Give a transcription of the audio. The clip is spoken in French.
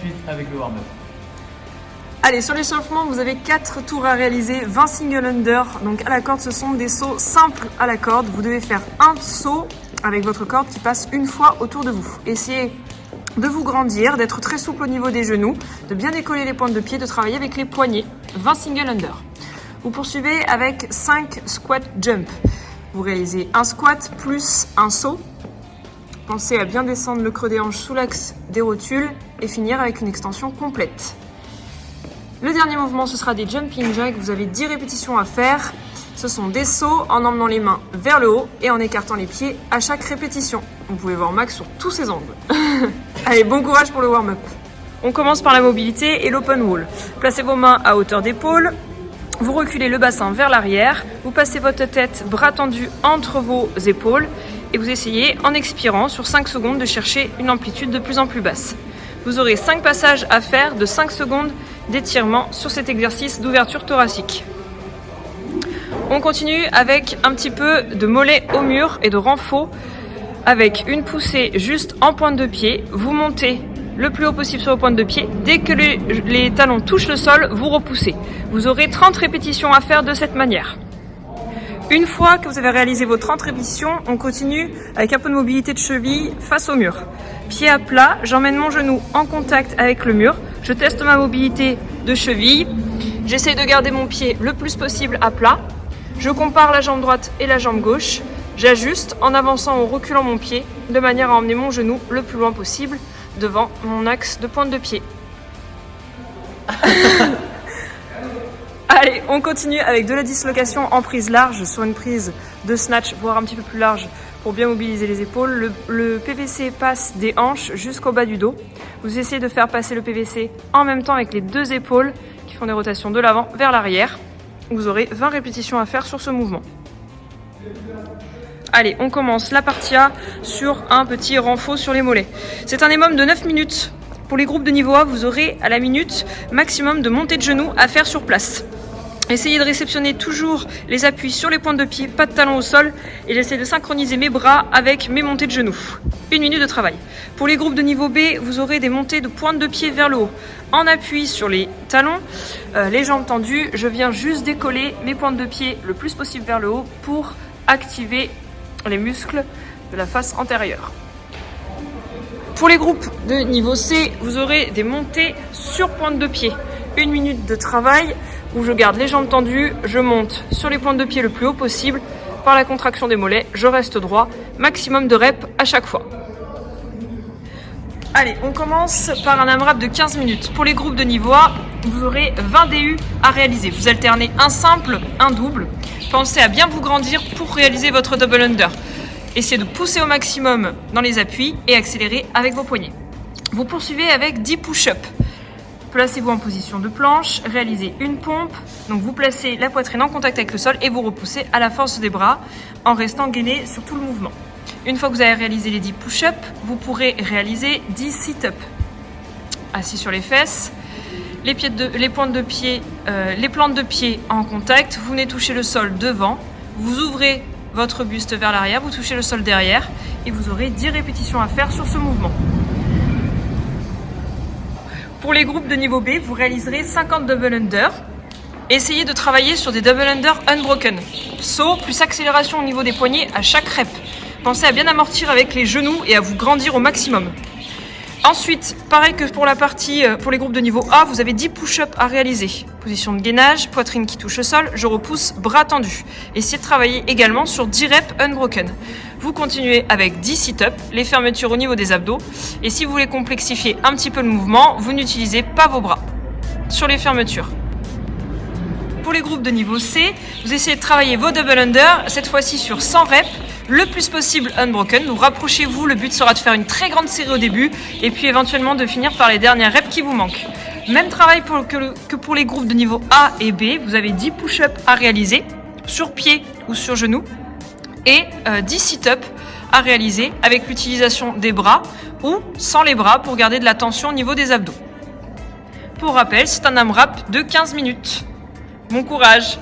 suite avec le warm-up. Allez, sur l'échauffement, vous avez 4 tours à réaliser, 20 single under. Donc à la corde, ce sont des sauts simples à la corde. Vous devez faire un saut avec votre corde qui passe une fois autour de vous. Essayez de vous grandir, d'être très souple au niveau des genoux, de bien décoller les pointes de pied, de travailler avec les poignets. 20 single under. Vous poursuivez avec 5 squat jump. Vous réalisez un squat plus un saut. Pensez à bien descendre le creux des hanches sous l'axe des rotules et finir avec une extension complète. Le dernier mouvement, ce sera des jumping jacks. Vous avez 10 répétitions à faire. Ce sont des sauts en emmenant les mains vers le haut et en écartant les pieds à chaque répétition. Vous pouvez voir Max sur tous ses angles. Allez, bon courage pour le warm-up. On commence par la mobilité et l'open wall. Placez vos mains à hauteur d'épaule. Vous reculez le bassin vers l'arrière. Vous passez votre tête, bras tendus entre vos épaules. Et vous essayez, en expirant, sur 5 secondes, de chercher une amplitude de plus en plus basse. Vous aurez 5 passages à faire de 5 secondes d'étirement sur cet exercice d'ouverture thoracique. On continue avec un petit peu de mollet au mur et de renfort avec une poussée juste en pointe de pied. Vous montez le plus haut possible sur vos pointes de pied. Dès que les talons touchent le sol, vous repoussez. Vous aurez 30 répétitions à faire de cette manière. Une fois que vous avez réalisé vos 30 répétitions, on continue avec un peu de mobilité de cheville face au mur. Pied à plat, j'emmène mon genou en contact avec le mur. Je teste ma mobilité de cheville. J'essaie de garder mon pied le plus possible à plat. Je compare la jambe droite et la jambe gauche. J'ajuste en avançant ou reculant mon pied de manière à emmener mon genou le plus loin possible devant mon axe de pointe de pied. Allez, on continue avec de la dislocation en prise large sur une prise de snatch, voire un petit peu plus large pour bien mobiliser les épaules. Le PVC passe des hanches jusqu'au bas du dos. Vous essayez de faire passer le PVC en même temps avec les deux épaules qui font des rotations de l'avant vers l'arrière. Vous aurez 20 répétitions à faire sur ce mouvement. Allez, on commence la partie A sur un petit renfort sur les mollets. C'est un minimum de 9 minutes. Pour les groupes de niveau A, vous aurez à la minute maximum de montée de genoux à faire sur place. Essayez de réceptionner toujours les appuis sur les pointes de pied, pas de talons au sol, et j'essaie de synchroniser mes bras avec mes montées de genoux. 1 minute de travail. Pour les groupes de niveau B, vous aurez des montées de pointe de pied vers le haut. En appui sur les talons, les jambes tendues, je viens juste décoller mes pointes de pied le plus possible vers le haut pour activer les muscles de la face antérieure. Pour les groupes de niveau C, vous aurez des montées sur pointe de pied. 1 minute de travail où je garde les jambes tendues, je monte sur les pointes de pied le plus haut possible. Par la contraction des mollets, je reste droit. Maximum de reps à chaque fois. Allez, on commence par un AMRAP de 15 minutes. Pour les groupes de niveau A, vous aurez 20 DU à réaliser. Vous alternez un simple, un double. Pensez à bien vous grandir pour réaliser votre double under. Essayez de pousser au maximum dans les appuis et accélérer avec vos poignets. Vous poursuivez avec 10 push-ups. Placez-vous en position de planche, réalisez une pompe. Donc vous placez la poitrine en contact avec le sol et vous repoussez à la force des bras en restant gainé sur tout le mouvement. Une fois que vous avez réalisé les 10 push-ups, vous pourrez réaliser 10 sit-ups. Assis sur les fesses, les plantes de pied en contact, vous venez toucher le sol devant, vous ouvrez votre buste vers l'arrière, vous touchez le sol derrière et vous aurez 10 répétitions à faire sur ce mouvement. Pour les groupes de niveau B, vous réaliserez 50 double under. Essayez de travailler sur des double under unbroken. Saut plus accélération au niveau des poignets à chaque rep. Pensez à bien amortir avec les genoux et à vous grandir au maximum. Ensuite, pareil que pour les groupes de niveau A, vous avez 10 push-ups à réaliser. Position de gainage, poitrine qui touche le sol, je repousse, bras tendus. Essayez de travailler également sur 10 reps unbroken. Vous continuez avec 10 sit-ups, les fermetures au niveau des abdos. Et si vous voulez complexifier un petit peu le mouvement, vous n'utilisez pas vos bras sur les fermetures. Pour les groupes de niveau C, vous essayez de travailler vos double under, cette fois-ci sur 100 reps, le plus possible unbroken. Donc rapprochez-vous, le but sera de faire une très grande série au début et puis éventuellement de finir par les dernières reps qui vous manquent. Même travail que pour les groupes de niveau A et B, vous avez 10 push-ups à réaliser sur pied ou sur genou et 10 sit-ups à réaliser avec l'utilisation des bras ou sans les bras pour garder de la tension au niveau des abdos. Pour rappel, c'est un AMRAP de 15 minutes. Bon courage!